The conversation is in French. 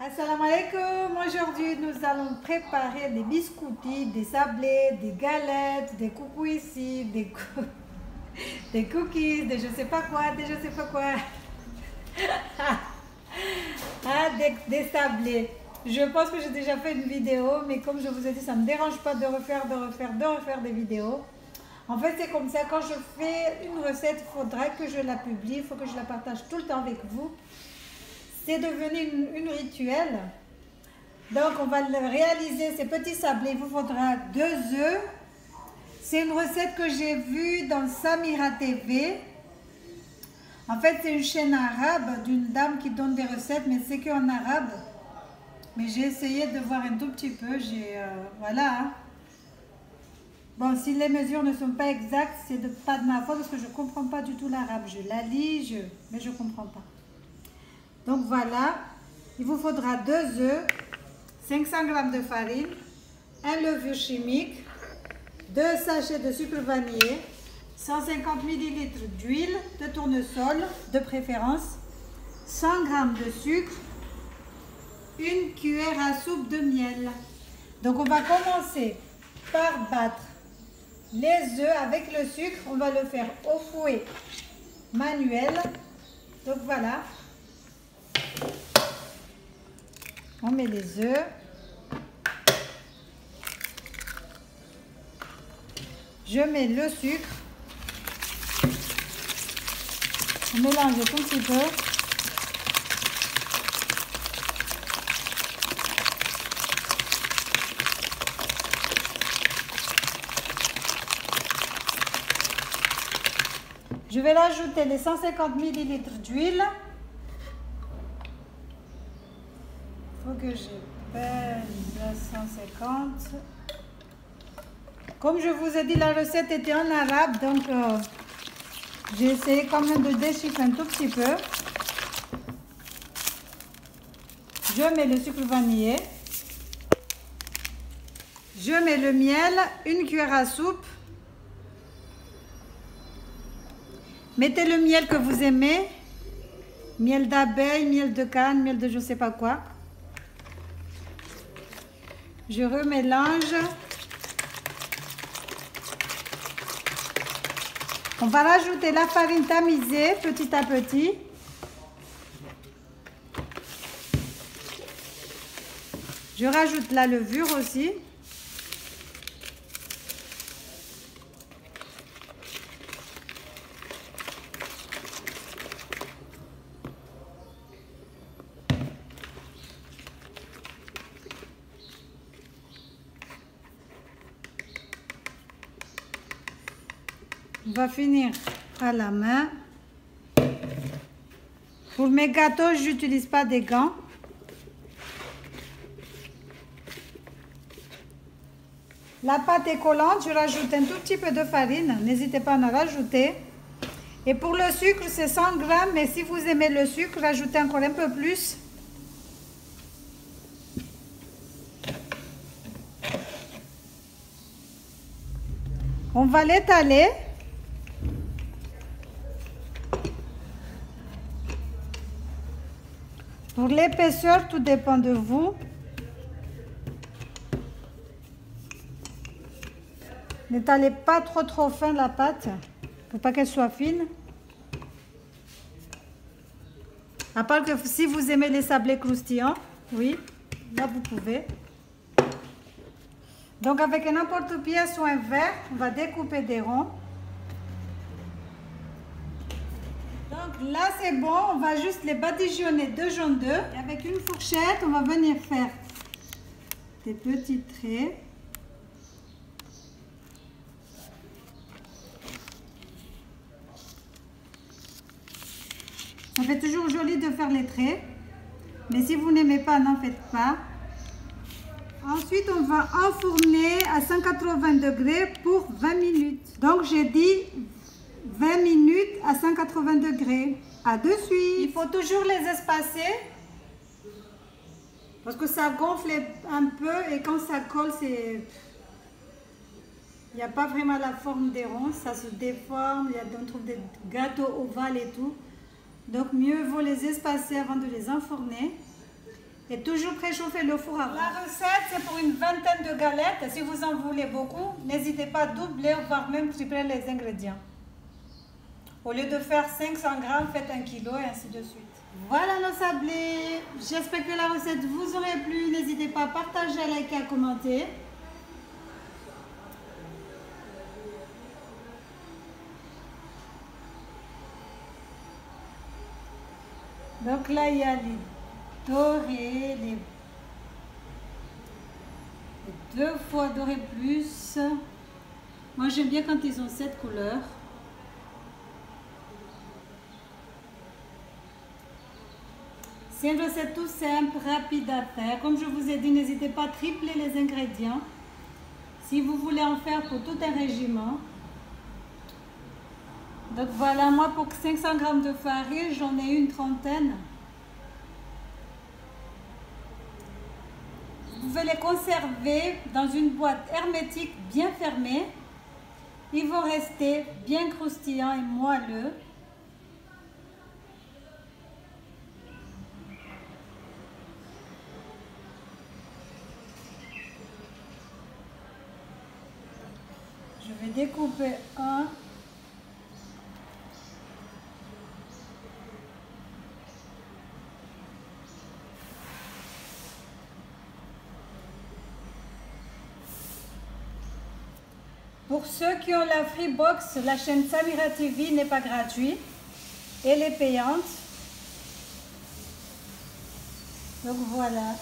Assalamu alaikum. Aujourd'hui, nous allons préparer des biscuits, des sablés, des galettes, des coucouissi, des cookies, des je sais pas quoi, des sablés. Je pense que j'ai déjà fait une vidéo, mais comme je vous ai dit, ça ne me dérange pas de refaire des vidéos. En fait, c'est comme ça, quand je fais une recette, il faudra que je la publie, il faut que je la partage tout le temps avec vous. C'est devenu une rituel. Donc, on va réaliser ces petits sablés. Il vous faudra 2 œufs. C'est une recette que j'ai vue dans Samira TV. En fait, c'est une chaîne arabe d'une dame qui donne des recettes, mais c'est qu'en arabe. Mais j'ai essayé de voir un tout petit peu. Voilà. Hein. Bon, si les mesures ne sont pas exactes, c'est pas de ma faute parce que je ne comprends pas du tout l'arabe. Je la lis, mais je ne comprends pas. Donc voilà, il vous faudra 2 œufs, 500 g de farine, un levure chimique, 2 sachets de sucre vanillé, 150 ml d'huile de tournesol de préférence, 100 g de sucre, 1 cuillère à soupe de miel. Donc on va commencer par battre les œufs avec le sucre. On va le faire au fouet manuel. Donc voilà. On met les œufs. Je mets le sucre. On mélange un tout petit peu. Je vais rajouter les 150 ml d'huile. Il faut que je pèse à 150. Comme je vous ai dit, la recette était en arabe, donc j'ai essayé quand même de déchiffrer un tout petit peu. Je mets le sucre vanillé. Je mets le miel, 1 cuillère à soupe. Mettez le miel que vous aimez. Miel d'abeille, miel de canne, miel de je ne sais pas quoi. Je remélange. On va rajouter la farine tamisée petit à petit. Je rajoute la levure aussi. On va finir à la main. Pour mes gâteaux, je n'utilise pas des gants. La pâte est collante, je rajoute un tout petit peu de farine. N'hésitez pas à en rajouter. Et pour le sucre, c'est 100 g, mais si vous aimez le sucre, rajoutez encore un peu plus. On va l'étaler. Pour l'épaisseur, tout dépend de vous. N'étalez pas trop fin la pâte, pour pas qu'elle soit fine. À part que si vous aimez les sablés croustillants, oui, là vous pouvez. Donc avec un emporte-pièce ou un verre, on va découper des ronds. Donc là c'est bon, on va juste les badigeonner de jaune d'œuf. Et avec une fourchette, on va venir faire des petits traits. Ça fait toujours joli de faire les traits. Mais si vous n'aimez pas, n'en faites pas. Ensuite, on va enfourner à 180 degrés pour 20 minutes. Donc j'ai dit 20 minutes à 180 degrés. À de suite. Il faut toujours les espacer parce que ça gonfle un peu et quand ça colle, il n'y a pas vraiment la forme des ronds, ça se déforme, on trouve des gâteaux ovales et tout. Donc mieux vaut les espacer avant de les enfourner. Et toujours préchauffer le four avant. La recette, c'est pour une vingtaine de galettes. Si vous en voulez beaucoup, n'hésitez pas à doubler, voire même tripler les ingrédients. Au lieu de faire 500 grammes, faites 1 kg et ainsi de suite. Voilà nos sablés. J'espère que la recette vous aurait plu. N'hésitez pas à partager, à liker, à commenter. Donc là, il y a les dorés, les 2 fois dorés plus. Moi, j'aime bien quand ils ont cette couleur. C'est une recette tout simple, rapide à faire. Comme je vous ai dit, n'hésitez pas à tripler les ingrédients si vous voulez en faire pour tout un régiment. Donc voilà, moi pour 500 grammes de farine, j'en ai une trentaine. Vous pouvez les conserver dans une boîte hermétique bien fermée. Ils vont rester bien croustillants et moelleux. Je vais découper un. Pour ceux qui ont la Freebox, la chaîne Samira TV n'est pas gratuite. Elle est payante. Donc voilà.